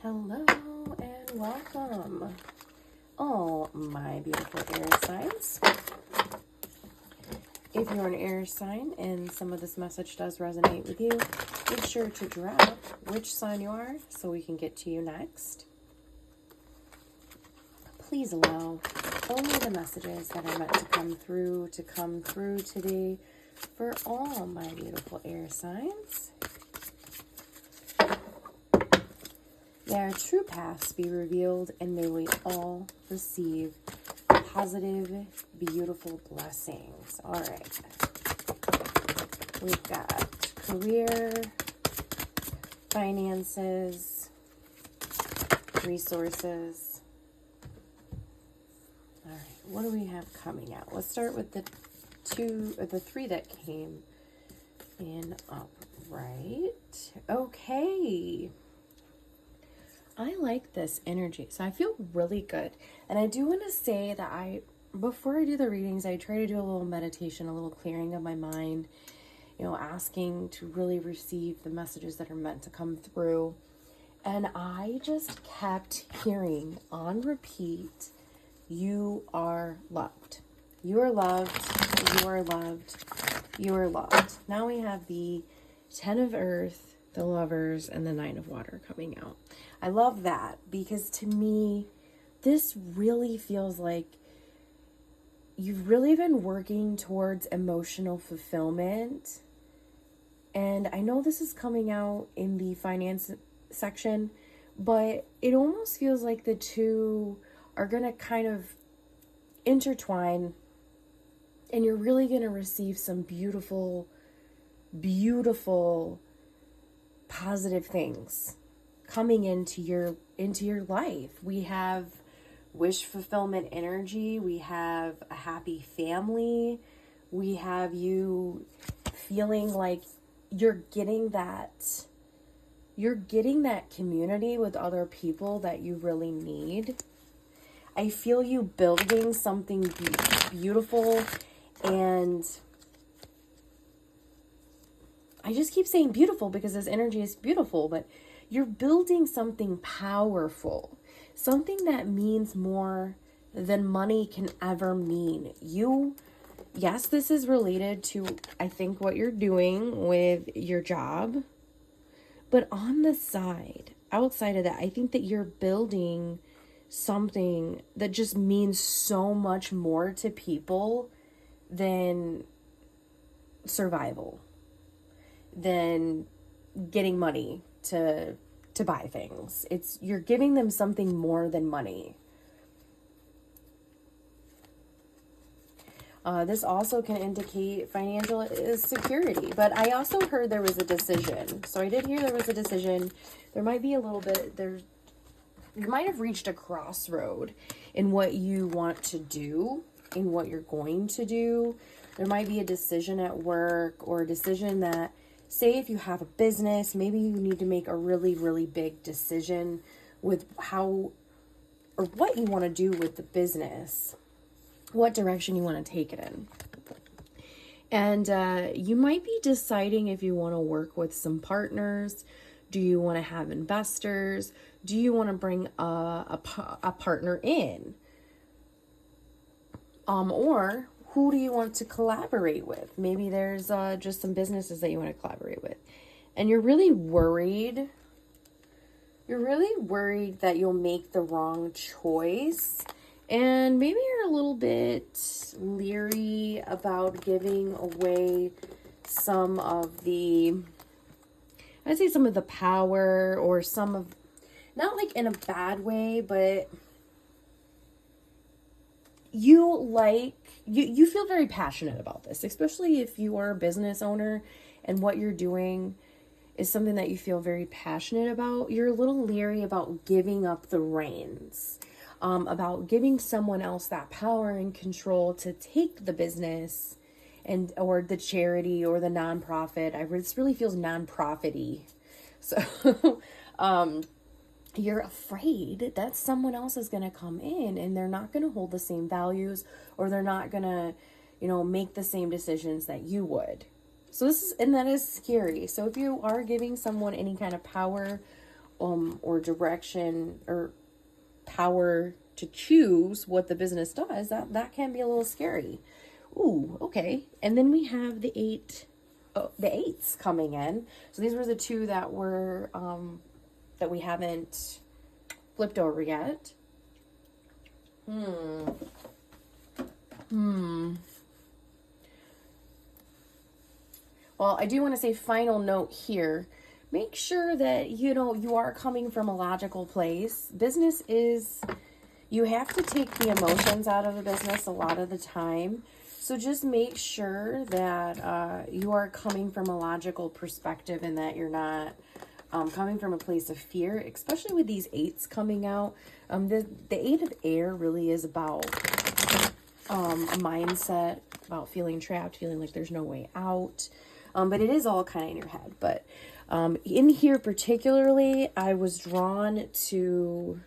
Hello and welcome, all my beautiful air signs. If you're an air sign and some of this message does resonate with you, make sure to drop which sign you are so we can get to you next. Please allow only the messages that are meant to come through today for all my beautiful air signs. May our true paths be revealed, and may we all receive positive, beautiful blessings. All right. We've got career, finances, resources. All right. What do we have coming out? Let's start with the three that came in upright. Okay. I like this energy, so I feel really good. And I do want to say that before I do the readings, I try to do a little meditation, a little clearing of my mind, asking to really receive the messages that are meant to come through. And I just kept hearing on repeat, you are loved. You are loved. You are loved. You are loved. Now we have the 10 of Earth, the Lovers, and the 9 of Water coming out. I love that because to me, this really feels like you've really been working towards emotional fulfillment. And I know this is coming out in the finance section, but it almost feels like the two are going to kind of intertwine, and you're really going to receive some beautiful, beautiful, positive things coming into your life. We have wish fulfillment energy. We have a happy family. We have you feeling like you're getting that community with other people that you really need. I feel you building something beautiful, and I just keep saying beautiful because this energy is beautiful, but you're building something powerful, something that means more than money can ever mean. Yes, this is related to, I think, what you're doing with your job, but on the side, outside of that, I think that you're building something that just means so much more to people than survival, than getting money to buy things. You're giving them something more than money. This also can indicate financial security, but I also heard there was a decision. So I did hear there was a decision. There might be a little bit there. You might have reached a crossroad in what you want to do, in what you're going to do. There might be a decision at work, or a decision that, say if you have a business, maybe you need to make a really, really big decision with how or what you want to do with the business, what direction you want to take it in. And you might be deciding if you want to work with some partners. Do you want to have investors? Do you want to bring a partner in? Or who do you want to collaborate with? Maybe there's just some businesses that you want to collaborate with. And you're really worried. You're really worried that you'll make the wrong choice. And maybe you're a little bit leery about giving away some of the, I'd say some of the power, or some of, not like in a bad way, but you feel very passionate about this, especially if you are a business owner and what you're doing is something that you feel very passionate about. You're a little leery about giving up the reins, about giving someone else that power and control to take the business or the charity or the nonprofit. This really feels nonprofit-y. So you're afraid that someone else is going to come in and they're not going to hold the same values, or they're not going to, make the same decisions that you would. So that is scary. So if you are giving someone any kind of power or direction or power to choose what the business does, that can be a little scary. Ooh, okay. And then we have the eights coming in. So these were the two that were that we haven't flipped over yet. Well, I do want to say final note here. Make sure that, you are coming from a logical place. Business is, you have to take the emotions out of the business a lot of the time. So just make sure that you are coming from a logical perspective and that you're not coming from a place of fear, especially with these eights coming out. The eight of air really is about a mindset, about feeling trapped, feeling like there's no way out. But it is all kind of in your head. But in here particularly, I was drawn to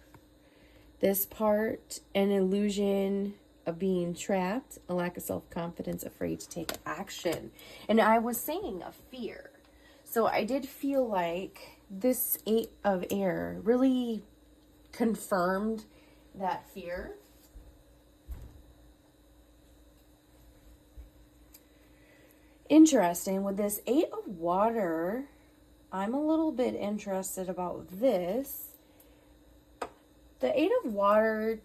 this part, an illusion of being trapped, a lack of self-confidence, afraid to take action. And I was saying a fear. So I did feel like this eight of air really confirmed that fear. Interesting. With this eight of water, I'm a little bit interested about this. The eight of water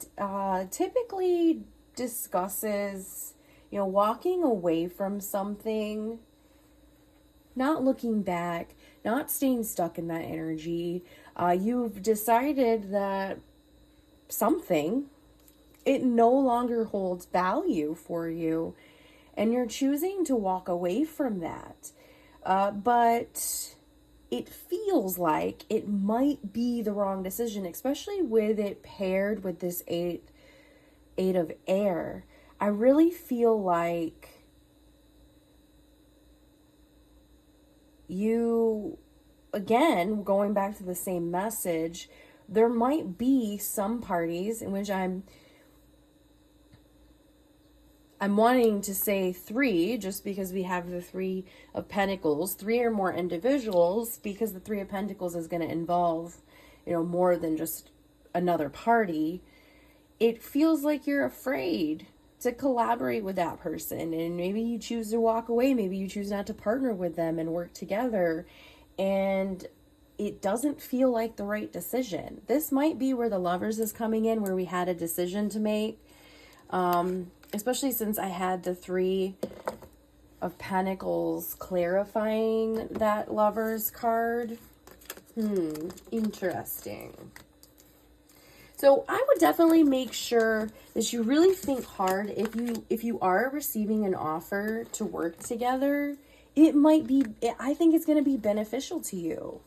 typically discusses, walking away from something, not looking back, not staying stuck in that energy. You've decided that something, it no longer holds value for you, and you're choosing to walk away from that. But it feels like it might be the wrong decision, especially with it paired with this eight of air. I really feel like you, again, going back to the same message, there might be some parties in which I'm wanting to say three, just because we have the Three of Pentacles, three or more individuals, because the Three of Pentacles is going to involve, more than just another party. It feels like you're afraid to collaborate with that person, and maybe you choose to walk away, maybe you choose not to partner with them and work together, and it doesn't feel like the right decision. This might be where the Lovers is coming in, where we had a decision to make, especially since I had the Three of Pentacles clarifying that Lovers card. Interesting. So I would definitely make sure that you really think hard. If you are receiving an offer to work together, I think it's going to be beneficial to you.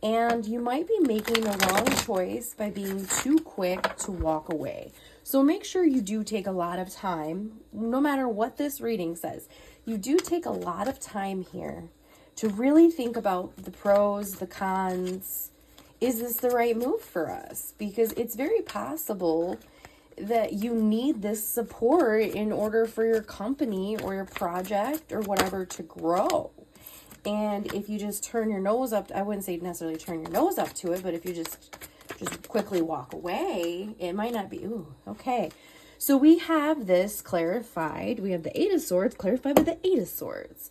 And you might be making the wrong choice by being too quick to walk away. So make sure you do take a lot of time, no matter what this reading says. You do take a lot of time here to really think about the pros, the cons. Is this the right move for us? Because it's very possible that you need this support in order for your company or your project or whatever to grow. And if you just turn your nose up, I wouldn't say necessarily turn your nose up to it, but if you just quickly walk away, it might not be. Ooh, okay. So we have this clarified. We have the Eight of Swords clarified with the Eight of Swords.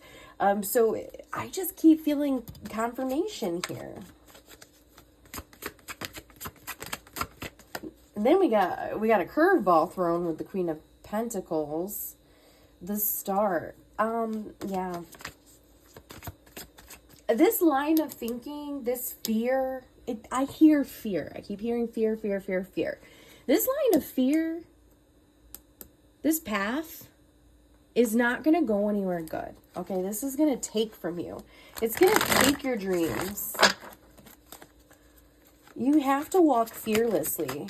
So I just keep feeling confirmation here. And then we got a curveball thrown with the Queen of Pentacles, the Star. Yeah. This line of thinking, this fear, I hear fear. I keep hearing fear, fear, fear, fear. This line of fear, this path is not going to go anywhere good. Okay, this is going to take from you. It's going to take your dreams. You have to walk fearlessly.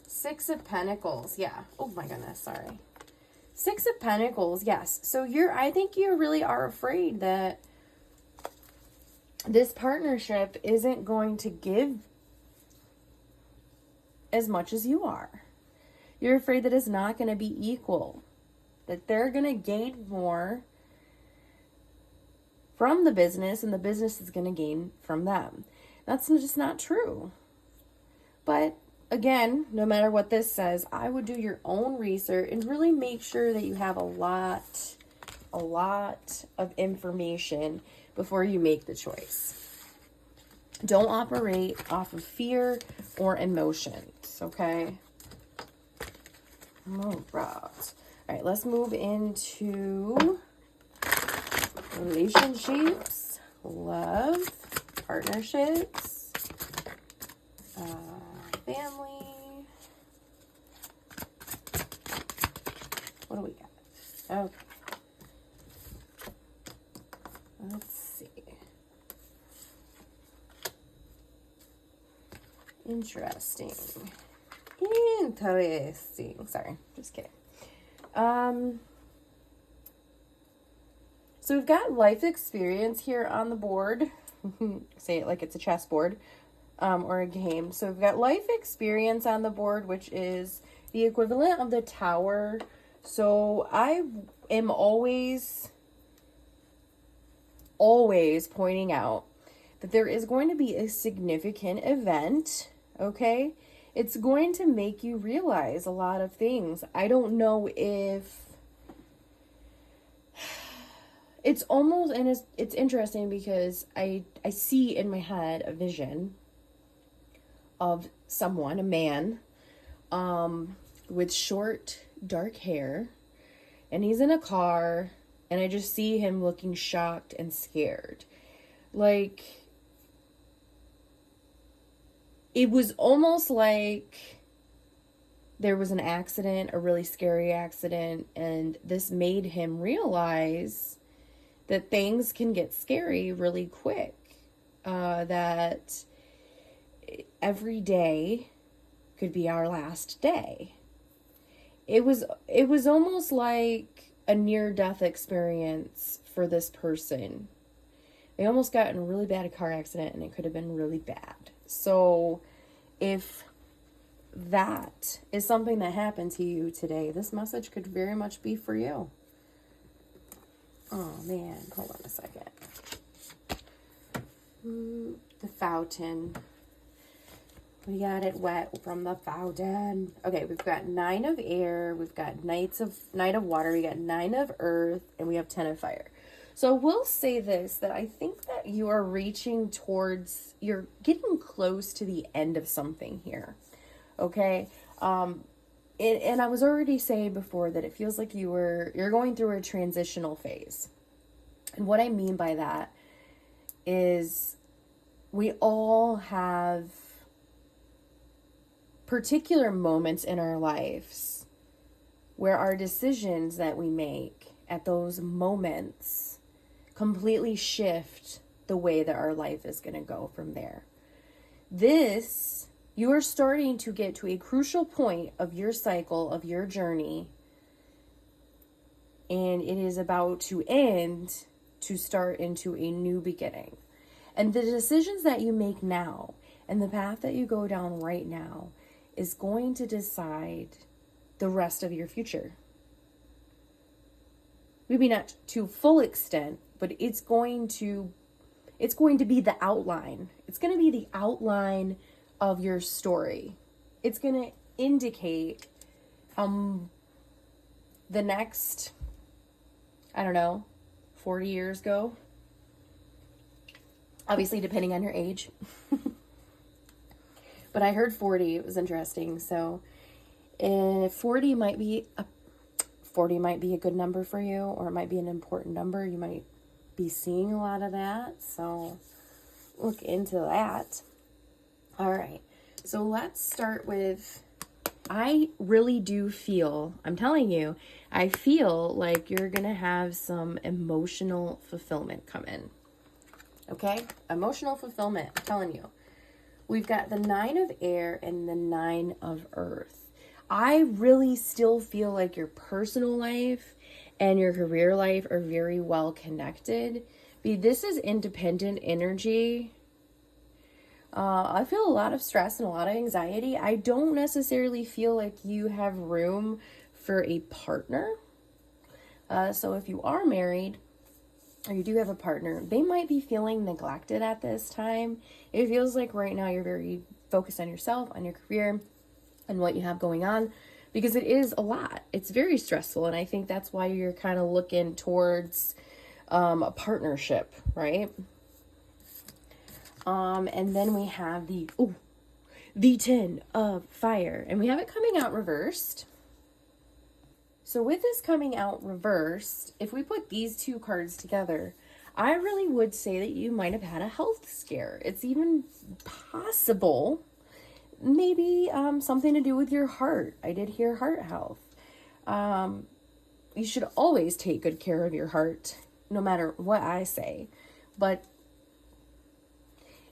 Six of Pentacles, yeah. Oh my goodness, sorry. Six of Pentacles, yes. So I think you really are afraid that this partnership isn't going to give as much as you are. You're afraid that it's not going to be equal, that they're going to gain more from the business and the business is going to gain from them. That's just not true. But again, no matter what this says, I would do your own research and really make sure that you have a lot of information before you make the choice. Don't operate off of fear or emotions, okay? All right, let's move into relationships, love, partnerships, family. What do we got? Okay. Let's see. Interesting. Sorry, just kidding. So we've got life experience here on the board. Say it like it's a chessboard or a game. So we've got life experience on the board, which is the equivalent of the tower. So I am always pointing out that there is going to be a significant event, okay? It's going to make you realize a lot of things. I don't know if it's almost, and it's interesting because I see in my head a vision of someone, a man, with short, dark hair, and he's in a car, and I just see him looking shocked and scared. Like, it was almost like there was an accident, a really scary accident, and this made him realize that things can get scary really quick. That every day could be our last day. It was almost like a near-death experience for this person. They almost got in a really bad car accident, and it could have been really bad. So if that is something that happened to you today, this message could very much be for you. Oh man, hold on a second. The fountain. We got it wet from the fountain. Okay, we've got 9 of air, we've got Knight of water, we got 9 of earth, and we have 10 of fire. So we'll say this, that I think that you are reaching towards, you're getting close to the end of something here. Okay? And I was already saying before that it feels like you're going through a transitional phase. And what I mean by that is we all have particular moments in our lives where our decisions that we make at those moments completely shift the way that our life is going to go from there. You are starting to get to a crucial point of your cycle, of your journey, and it is about to end to start into a new beginning. And the decisions that you make now and the path that you go down right now is going to decide the rest of your future. Maybe not to full extent, but it's going to be the outline. It's going to be the outline of your story. It's going to indicate the next, 40 years go. Obviously, depending on your age. But I heard 40. It was interesting. So 40 might be a good number for you, or it might be an important number. You might be seeing a lot of that. So look into that. All right. So let's start with, I really do feel, I'm telling you, I feel like you're going to have some emotional fulfillment come in. Okay? Emotional fulfillment, I'm telling you. We've got the 9 of air and the 9 of earth. I really still feel like your personal life and your career life are very well connected. This is independent energy. I feel a lot of stress and a lot of anxiety. I don't necessarily feel like you have room for a partner. So if you are married, or you do have a partner, they might be feeling neglected at this time. It feels like right now you're very focused on yourself, on your career, and what you have going on, because it is a lot. It's very stressful, and I think that's why you're kind of looking towards a partnership, right? And then we have the 10 of fire, and we have it coming out reversed. So with this coming out reversed, if we put these two cards together, I really would say that you might have had a health scare. It's even possible, maybe something to do with your heart. I did hear heart health. You should always take good care of your heart, no matter what I say. But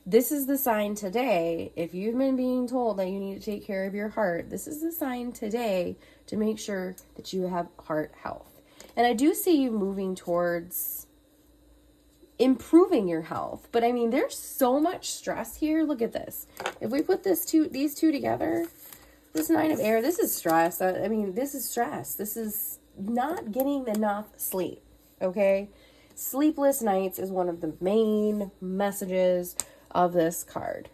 this is the sign today. If you've been being told that you need to take care of your heart, this is the sign today to make sure that you have heart health. And I do see you moving towards improving your health. But I mean, there's so much stress here. Look at this. If we put these two together, this 9 of air, this is stress. I mean, this is stress. This is not getting enough sleep, okay? Sleepless nights is one of the main messages of this card.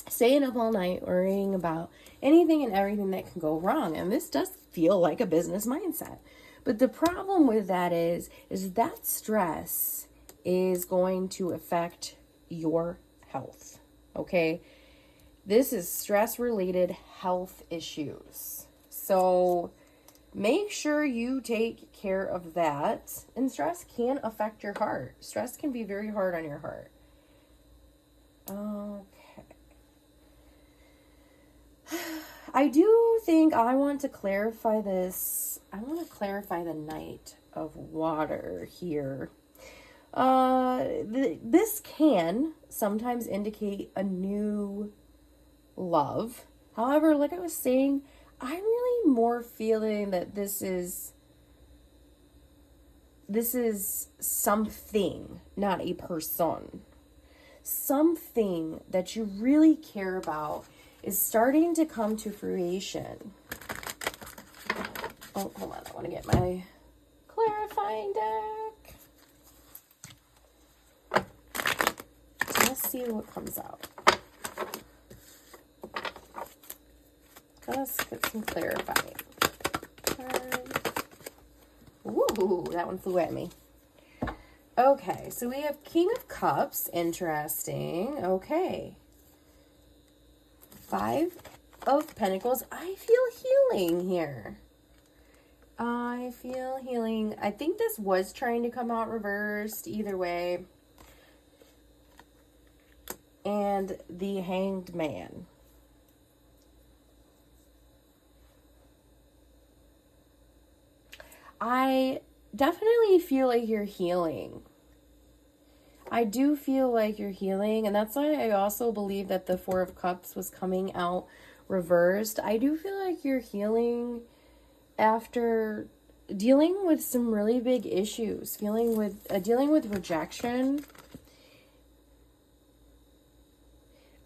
Staying up all night worrying about anything and everything that can go wrong. And this does feel like a business mindset. But the problem with that is that stress is going to affect your health. Okay? This is stress-related health issues. So make sure you take care of that. And stress can affect your heart. Stress can be very hard on your heart. Okay. I do think I want to clarify this. I want to clarify the Knight of Water here. This can sometimes indicate a new love. However, like I was saying, I'm really more feeling that this is something, not a person. Something that you really care about is starting to come to fruition. Oh, hold on. I want to get my clarifying deck. Let's see what comes out. Let's get some clarifying. Ooh, that one flew at me. Okay, so we have King of Cups. Interesting. Okay. 5 of Pentacles. I feel healing here. I feel healing. I think this was trying to come out reversed either way. And the Hanged Man. I definitely feel like you're healing. I do feel like you're healing, and that's why I also believe that the 4 of Cups was coming out reversed. I do feel like you're healing after dealing with some really big issues, dealing with rejection.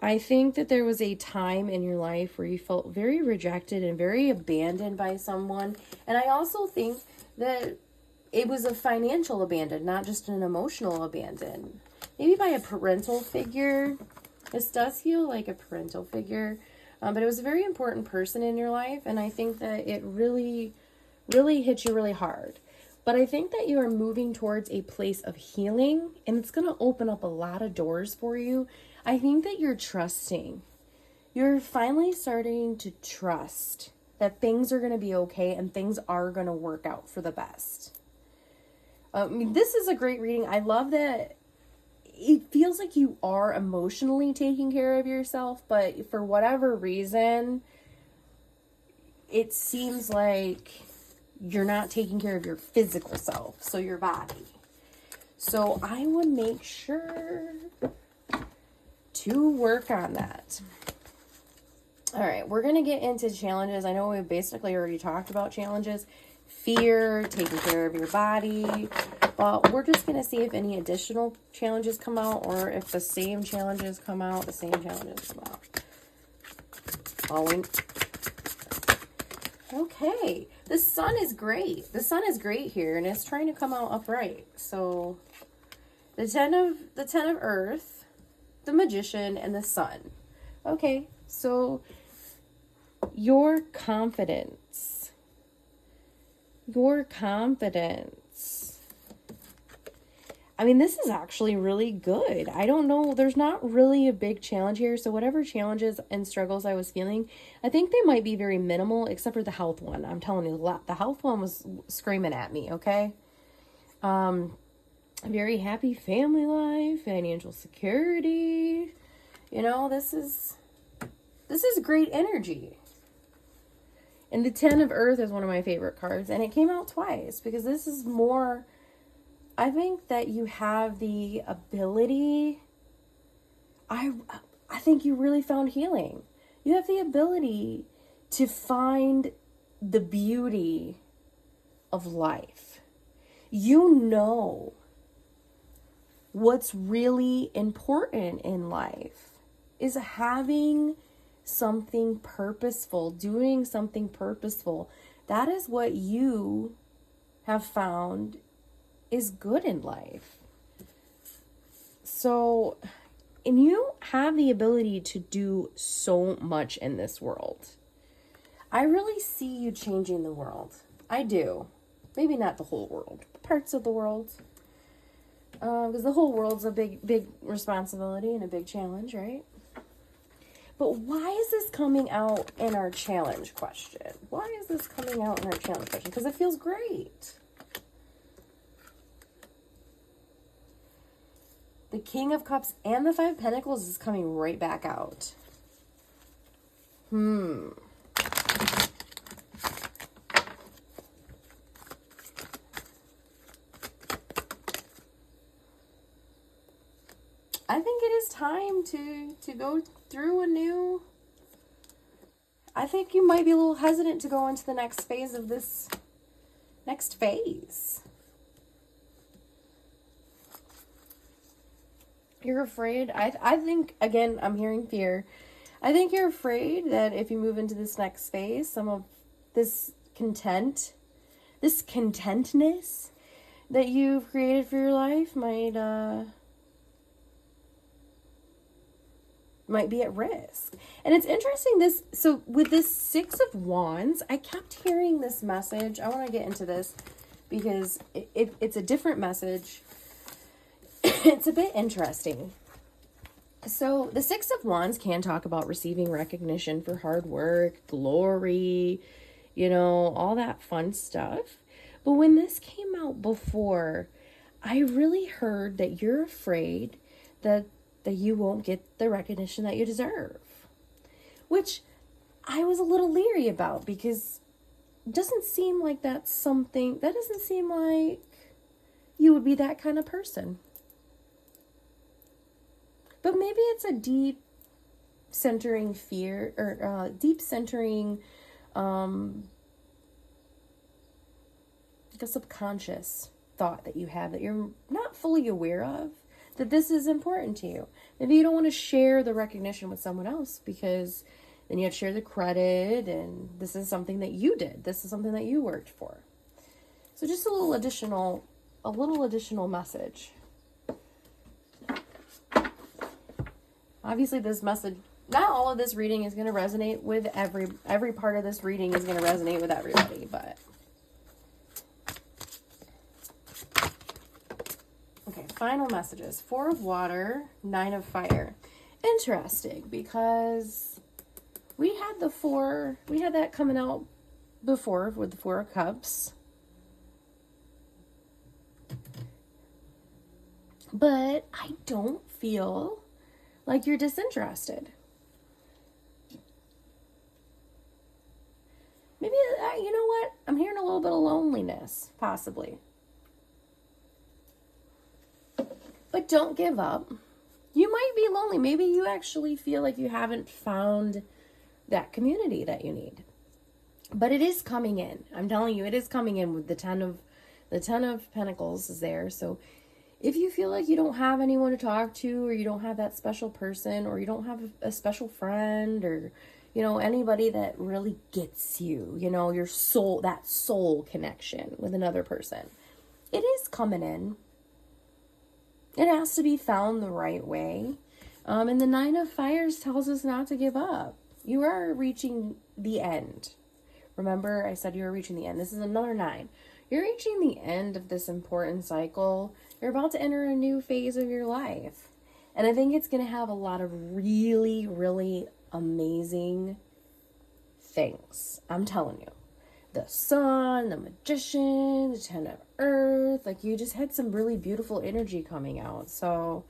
I think that there was a time in your life where you felt very rejected and very abandoned by someone, and I also think that it was a financial abandon, not just an emotional abandon. Maybe by a parental figure. This does feel like a parental figure. But it was a very important person in your life. And I think that it really, really hit you really hard. But I think that you are moving towards a place of healing. And it's going to open up a lot of doors for you. I think that you're trusting. You're finally starting to trust that things are going to be okay. And things are going to work out for the best. I mean, this is a great reading. I love that it feels like you are emotionally taking care of yourself, but for whatever reason, it seems like you're not taking care of your physical self, so your body. So I would make sure to work on that. All right, we're going to get into challenges. I know we basically already talked about challenges. Fear, taking care of your body. But we're just going to see if any additional challenges come out, or if the same challenges come out, Okay. The sun is great. The sun is great here, and it's trying to come out upright. So the ten of earth, the magician, and the sun. Okay, so your confidence. Your confidence. I mean, this is actually really good. I don't know. There's not really a big challenge here. So whatever challenges and struggles I was feeling, I think they might be very minimal, except for the health one. I'm telling you, the health one was screaming at me, okay? Very happy family life, financial security. You know, this is great energy. And the 10 of Earth is one of my favorite cards. And it came out twice because this is more... I think that you have the ability... I think you really found healing. You have the ability to find the beauty of life. You know what's really important in life is having something purposeful, doing something purposeful. That is what you have found is good in life. So, and you have the ability to do so much in this world. I really see you changing the world. I do. Maybe not the whole world, but parts of the world. Because the whole world's a big responsibility and a big challenge, right? But why is this coming out in our challenge question? Why is this coming out in our challenge question? Because it feels great. The King of Cups and the Five of Pentacles is coming right back out. I think it is time to go through a new... I think you might be a little hesitant to go into the next phase of this next phase. You're afraid. I think, again, I'm hearing fear. I think you're afraid that if you move into this next phase, some of this contentness that you've created for your life might be at risk. And it's interesting, so with this Six of Wands, I kept hearing this message. I want to get into this because it's a different message. It's a bit interesting. So the Six of Wands can talk about receiving recognition for hard work, glory, you know, all that fun stuff. But when this came out before, I really heard that you're afraid that you won't get the recognition that you deserve, which I was a little leery about because it doesn't seem like that doesn't seem like you would be that kind of person. But maybe it's a deep centering fear or deep centering, like a subconscious thought that you have that you're not fully aware of, that this is important to you. Maybe you don't want to share the recognition with someone else because then you have to share the credit, and this is something that you did. This is something that you worked for. So just a little additional message. Obviously this message, not all of this reading is going to resonate with every part of this reading is going to resonate with everybody, but okay, final messages. Four of Water, Nine of Fire. Interesting, because we had that coming out before with the Four of Cups. But I don't feel like you're disinterested. Maybe, you know what? I'm hearing a little bit of loneliness, possibly. But don't give up. You might be lonely. Maybe you actually feel like you haven't found that community that you need. But it is coming in. I'm telling you, it is coming in with the Ten of Pentacles is there. So if you feel like you don't have anyone to talk to, or you don't have that special person, or you don't have a special friend, or You know, anybody that really gets you, you know, your soul, that soul connection with another person. It is coming in. It has to be found the right way. And the Nine of Fires tells us not to give up. You are reaching the end. Remember, I said you were reaching the end. This is another 9. You're reaching the end of this important cycle. You're about to enter a new phase of your life. And I think it's going to have a lot of really, really amazing things. I'm telling you. The Sun, the Magician, the 10 of Earth. Like, you just had some really beautiful energy coming out. So,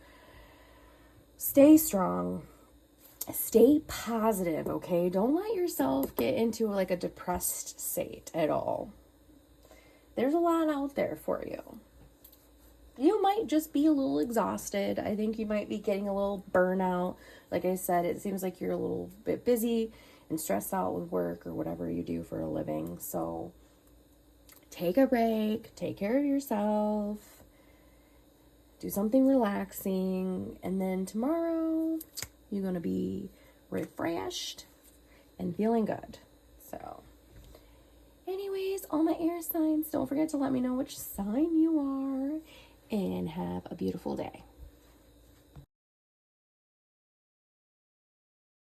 stay strong. Stay positive, okay? Don't let yourself get into like a depressed state at all. There's a lot out there for you. You might just be a little exhausted. I think you might be getting a little burnout. Like I said, it seems like you're a little bit busy and stressed out with work or whatever you do for a living. So take a break, take care of yourself, do something relaxing, and then tomorrow you're going to be refreshed and feeling good. So anyways, all my air signs, don't forget to let me know which sign you are, and have a beautiful day.